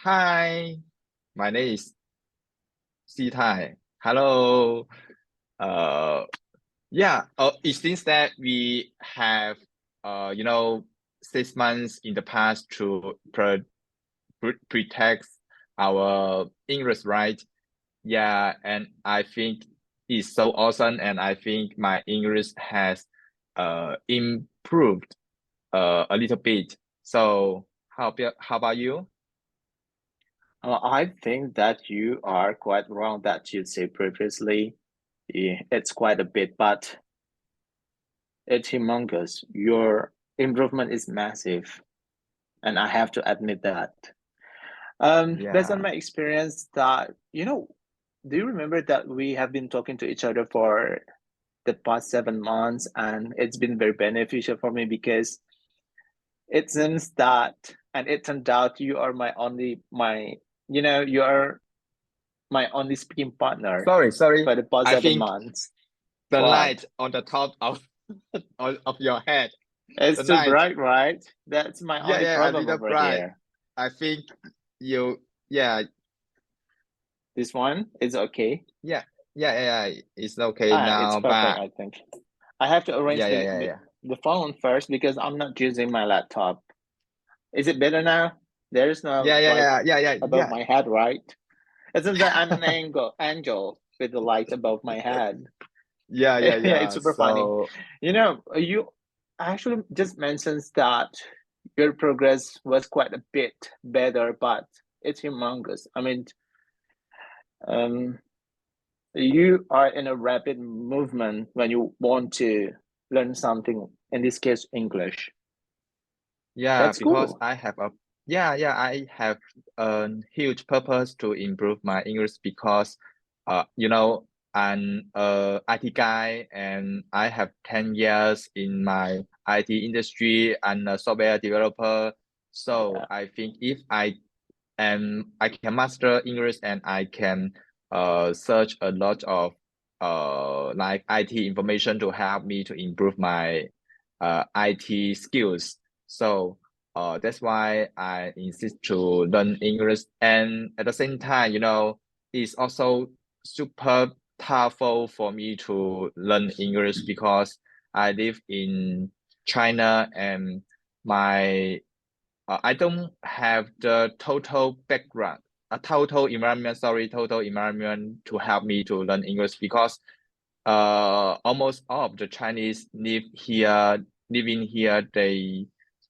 Hi, my name is Si Tai. Hello. Uh, yeah. It seems that we have, uh, you know, 6 months in the past to protect our English, right? Yeah, and I think it's so awesome, and I think my English has improved a little bit. So how about you? I think that you are quite wrong that you said previously. Yeah, it's quite a bit, but it's humongous. Your improvement is massive, and I have to admit that. Based on Yeah. my experience, do you remember that we have been talking to each other for the past 7 months, and it's been very beneficial for me because it seems that, and it turned out you are you are my only speaking partner Sorry. for the past I seven think months. the What? light on the top of of your head, It's the too light. bright, right? That's my Yeah, only yeah, a problem little over bright. here. I think you, yeah, This one is okay. yeah, yeah. It's okay It's now, perfect, but I think. I have to arrange yeah. the phone first because I'm not using my laptop. Is it better now? There is no light above Yeah. my head, right? It seems that I'm an angel with the light above my head. Yeah, it's Yeah. super funny. So You actually just mentions that your progress was quite a bit better, but it's humongous. I mean, um, you are in a rapid movement when you want to learn something, in this case, English. yeah, That's because cool. I have a huge purpose to improve my English because I'm a IT guy and I have 10 years in my IT industry and a software developer. So Yeah. I think if I can master English and I can search a lot of like IT information to help me to improve my IT skills. So that's why I insist to learn English. And at the same time, it's also super tough for me to learn English because I live in China and my I don't have the total environment to help me to learn English because almost all of the Chinese living here, they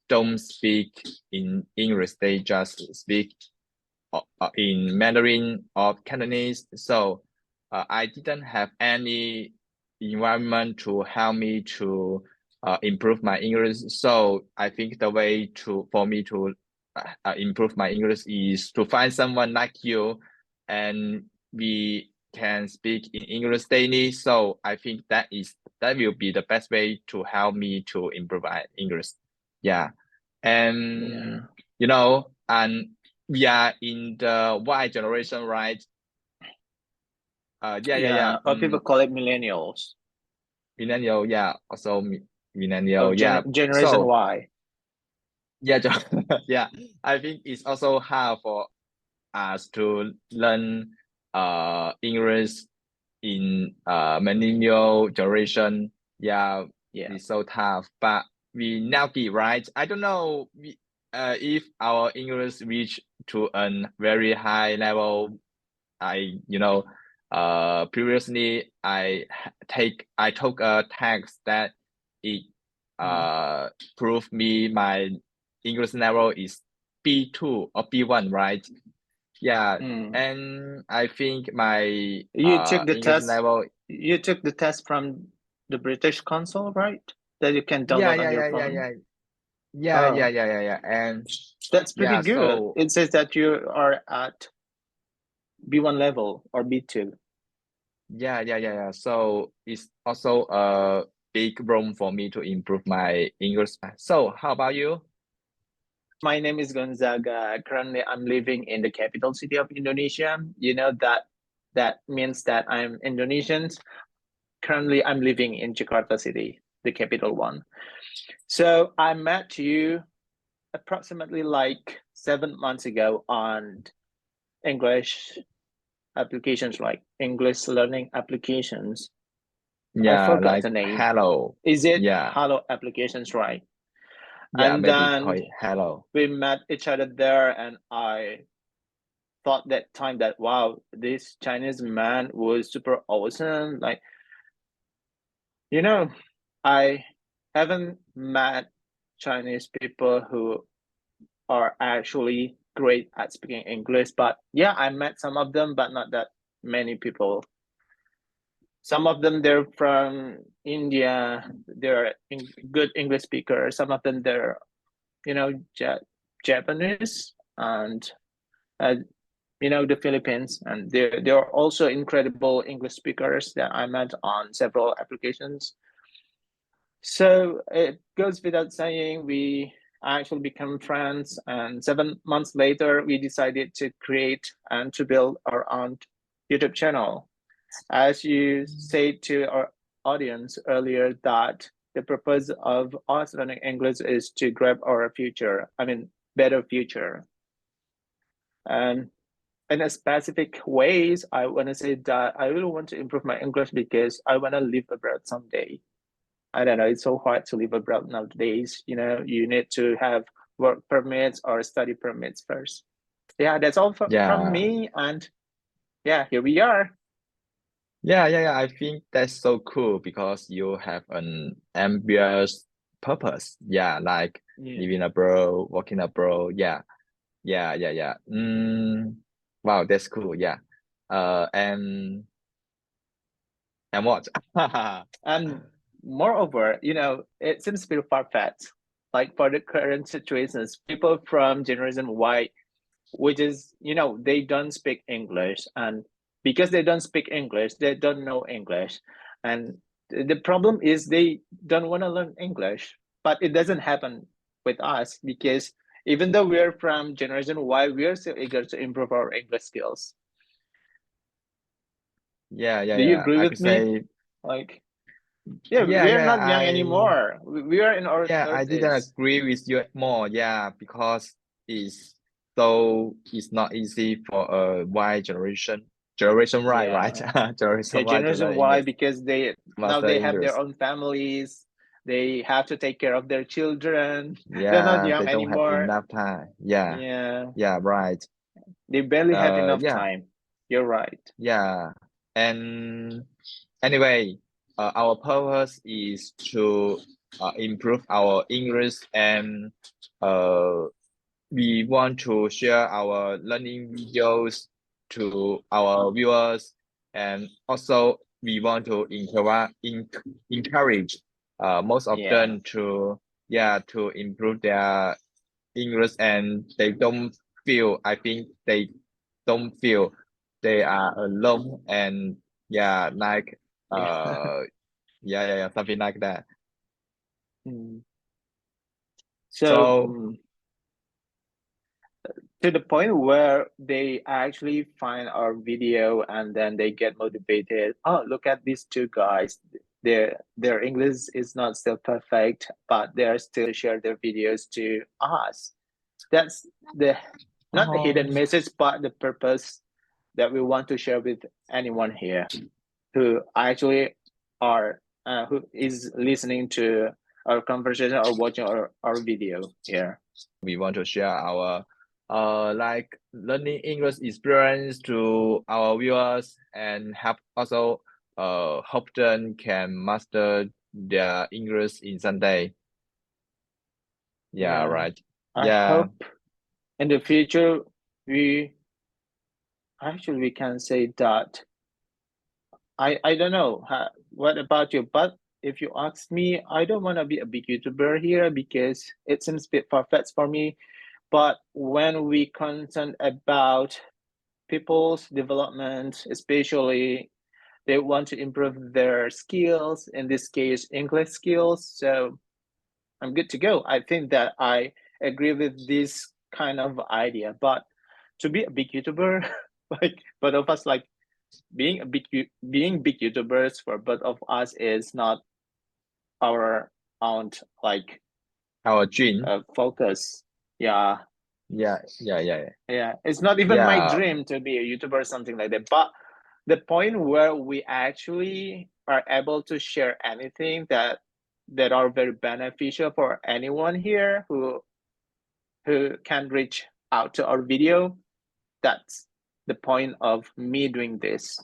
don't speak in English. They just speak in Mandarin or Cantonese. So I didn't have any environment to help me to improve my English. So I think the way for me to improve my English is to find someone like you, and we can speak in English daily. So I think that will be the best way to help me to improve my English. Yeah, and Yeah. and we are in the Y generation, right? Yeah. Yeah. Or people call it millennials. Millennial, yeah. Also Or millennial, yeah. Generation So Y. yeah, yeah. I think it's also hard for us to learn English in millennial generation. Yeah, Yeah. it's so tough. But we now be right. I don't know if our English reach to a very high level. Previously I took a test that it Mm. proved me my English level is B2 or B1, right? Yeah, Mm. and I think my You took the English test. level. You took the test from the British Council, right? That you can Yeah, download on your phone. Oh, and that's pretty yeah, good. so It says that you are at B1 level or B2. yeah. So it's also a big room for me to improve my English. So how about you? My name is Gonzaga. Currently, I'm living in the capital city of Indonesia. You know that means that I'm Indonesian. Currently, I'm living in Jakarta City, the capital one. So I met you approximately like 7 months ago on English applications, like English learning applications. I Yeah, forgot like the name. hello. Is it Yeah, Hello applications, right? yeah, And maybe call then it hello. we met each other there, and I thought that time that wow, this Chinese man was super awesome. Like, you know, I haven't met Chinese people who are actually great at speaking English, but yeah, I met some of them, but not that many people. Some of them they're from India, they're good English speakers. Some of them they're Japanese and uh, the Philippines, and they're also incredible English speakers that I met on several applications. So it goes without saying, we actually become friends, and 7 months later, we decided to create and to build our own YouTube channel. As you said to our audience earlier, that the purpose of us learning English is to grab our future, I mean, better future. And in a specific ways, I want to say that I really want to improve my English because I want to live abroad someday. I don't know, it's so hard to live abroad nowadays. You need to have work permits or study permits first. Yeah, that's all from Yeah, me. And yeah, here we are. yeah. I think that's so cool because you have an ambitious purpose. Yeah, like Yeah. living abroad, working abroad. Yeah. Wow, that's cool. Yeah. And what? And moreover, it seems a bit far-fetched. Like for the current situations, people from Generation Y, which is, they don't speak English. And because they don't speak English, they don't know English. And the problem is they don't want to learn English. But it doesn't happen with us because even though we're from Generation Y, we are still eager to improve our English skills. Do you Yeah. agree I with could me? say, Like, yeah, we're yeah, not young anymore. We are in our I didn't 30s. agree with you more. Yeah, because it's not easy for a Y generation Y, right? Yeah. Yeah, Generation Y to Generation learn Y, English, because now master they have English. their own families. They have to take care of their children. They're not Yeah, young they don't have anymore. enough time. Yeah, Yeah. yeah, right. They barely have enough Yeah, time. You're right. yeah. And anyway, our purpose is to improve our English, and we want to share our learning videos to our viewers, and also we want to encourage most of Yeah. them to improve their English, and I think they don't feel they are alone, and like Yeah. something like that. Mm. So, So to the point where they actually find our video and then they get motivated. Oh, look at these two guys. Their English is not still perfect, but they are still share their videos to us. That's the not the hidden message, but the purpose that we want to share with anyone here who actually are who is listening to our conversation or watching our video here. we want to share our like learning English experience to our viewers, and help also hope them can master their English in someday. Yeah, Yeah. right. I Yeah, hope in the future we we can say that I don't know what about you, but if you ask me, I don't want to be a big YouTuber here because it seems a bit far-fetched for me. But when we concerned about people's development, especially they want to improve their skills, in this case English skills, so I'm good to go. I think that I agree with this kind of idea. But to be a big YouTuber, like both of us, like being big YouTubers for both of us is not our own like our dream. focus. Yeah, Yeah, yeah, yeah, Yeah, it's not even my yeah, dream to be a YouTuber or something like that. But the point where we actually are able to share anything that are very beneficial for anyone here who can reach out to our video, that's the point of me doing this.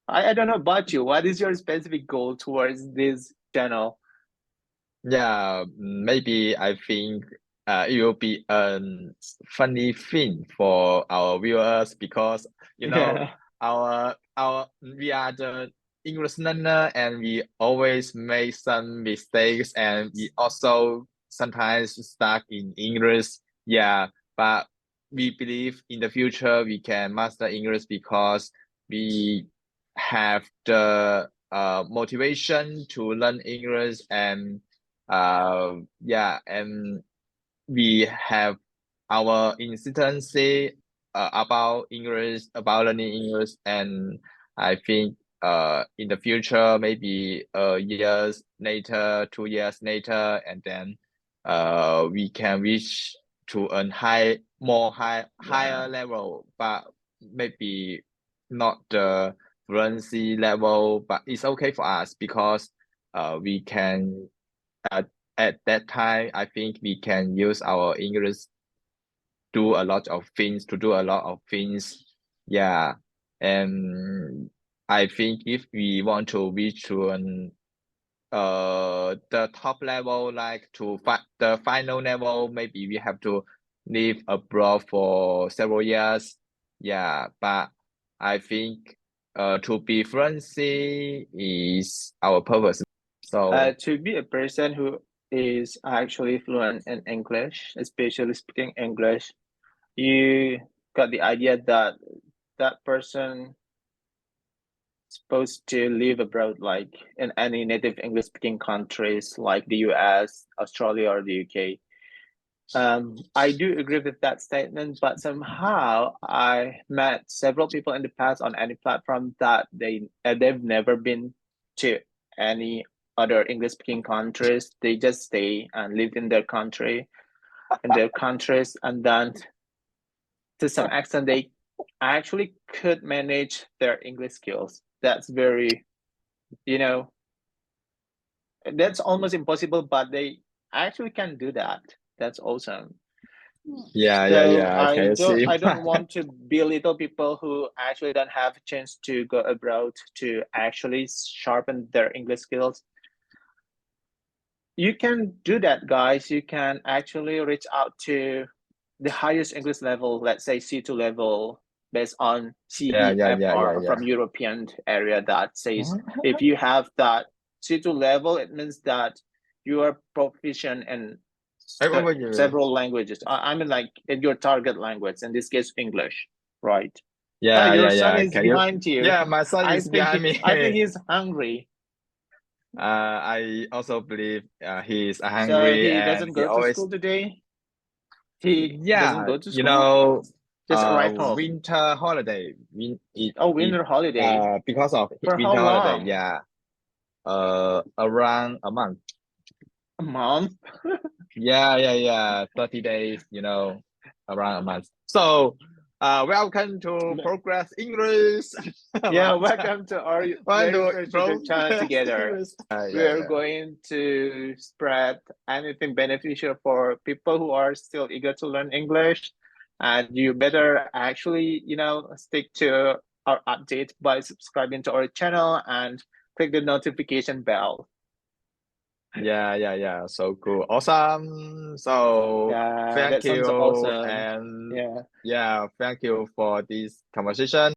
I don't know about you. What is your specific goal towards this channel? yeah. Maybe I think it will be a funny thing for our viewers because you know Yeah. our we are the English learner and we always make some mistakes and we also sometimes stuck in English. Yeah, but we believe in the future we can master English because we have the motivation to learn English and yeah, and we have our inconsistency about English, about learning English, and I think in the future, maybe years later, 2 years later, and then we can reach to a higher level, but maybe not the fluency level, but it's okay for us because we can at that time, I think we can use our English do a lot of things to do a lot of things. Yeah. And I think if we want to reach to an the top level, like to the final level, maybe we have to live abroad for several years. Yeah, but I think to be fluency is our purpose. So To be a person who is actually fluent in English, especially speaking English, you got the idea that that person supposed to live abroad, like in any native English speaking countries like the US, Australia, or the UK. I do agree with that statement, but somehow I met several people in the past on any platform that they've never been to any other English speaking countries. They just stay and live in their countries, and then to some extent they actually could manage their English skills. That's very, you know, that's almost impossible, but they actually can do that. That's awesome. yeah, yeah, So yeah. I Can you don't see? I don't want to belittle people who actually don't have a chance to go abroad to actually sharpen their English skills. You can do that, guys. You can actually reach out to the highest English level, let's say C2 level, based on Yeah, yeah, yeah, yeah, CEFR yeah. from European area that says if you have that C2 level, it means that you are proficient in Hey, what about you? several languages. I mean, like in your target language, in this case, English, right? Ah, Yeah, your yeah, son yeah. is Can you? behind you. Yeah, my son is behind me. I think he's hungry, I also believe he is so hungry he and doesn't he go to always, school today. He doesn't yeah, go to school. Just arrive home. winter holiday. Oh, It winter holiday. because of For how winter holiday. long? Yeah, around a month. A month? Yeah, yeah, yeah. 30 days. Around a month. So, welcome to Progress English. Yeah, welcome to our Want very to first YouTube channel progress together. English? We Yeah, are yeah. going to spread anything beneficial for people who are still eager to learn English. And you better actually, stick to our update by subscribing to our channel and click the notification bell. Yeah, yeah, yeah. So cool. Awesome. So Yeah, thank that sounds you. awesome. And Yeah. yeah, thank you for this conversation.